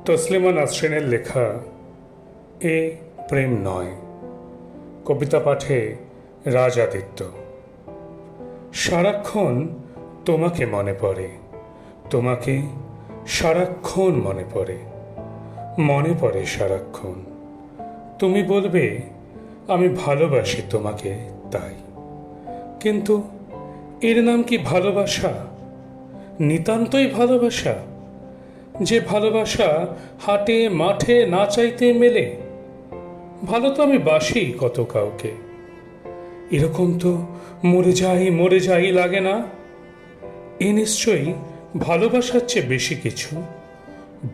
তসলিমা নাসরিনের লেখা এ প্রেম নয়, কবিতা পাঠে রাজাদিত্য। সারাক্ষণ তোমাকে মনে পড়ে, তোমাকে সারাক্ষণ মনে পড়ে, মনে পড়ে সারাক্ষণ। তুমি বলবে আমি ভালোবাসি তোমাকে তাই, কিন্তু এর নাম কি ভালোবাসা? নিতান্তই ভালোবাসা? যে ভালোবাসা হাটে মাঠে না চাইতে মেলে। ভালো তো আমি বাসি কত কাউকে, এরকম তো মরে যাই লাগে না। এ নিশ্চয়ই ভালোবাসার চেয়ে বেশি কিছু,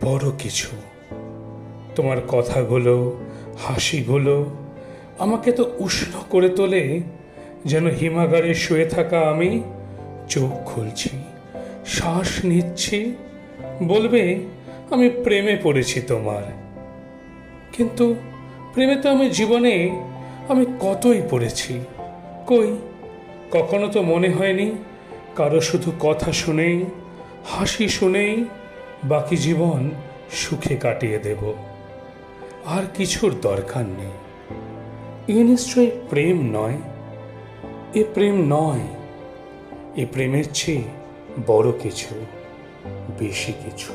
বড় কিছু। তোমার কথাগুলো, হাসিগুলো আমাকে তো উষ্ণ করে তোলে, যেন হিমাগারে শুয়ে থাকা আমি চোখ খুলছি, শ্বাস নিচ্ছি, বলবে আমি প্রেমে পড়েছি তোমার। কিন্তু প্রেমে তো আমি জীবনে আমি কতই পড়েছি, কই কখনো তো মনে হয়নি কারো শুধু কথা শুনেই, হাসি শুনেই বাকি জীবন সুখে কাটিয়ে দেব, আর কিছুর দরকার নেই। এ নিশ্চয়ই প্রেম নয়, এ প্রেম নয়, এ প্রেমের চেয়ে বড় কিছু, বেশি কিছু।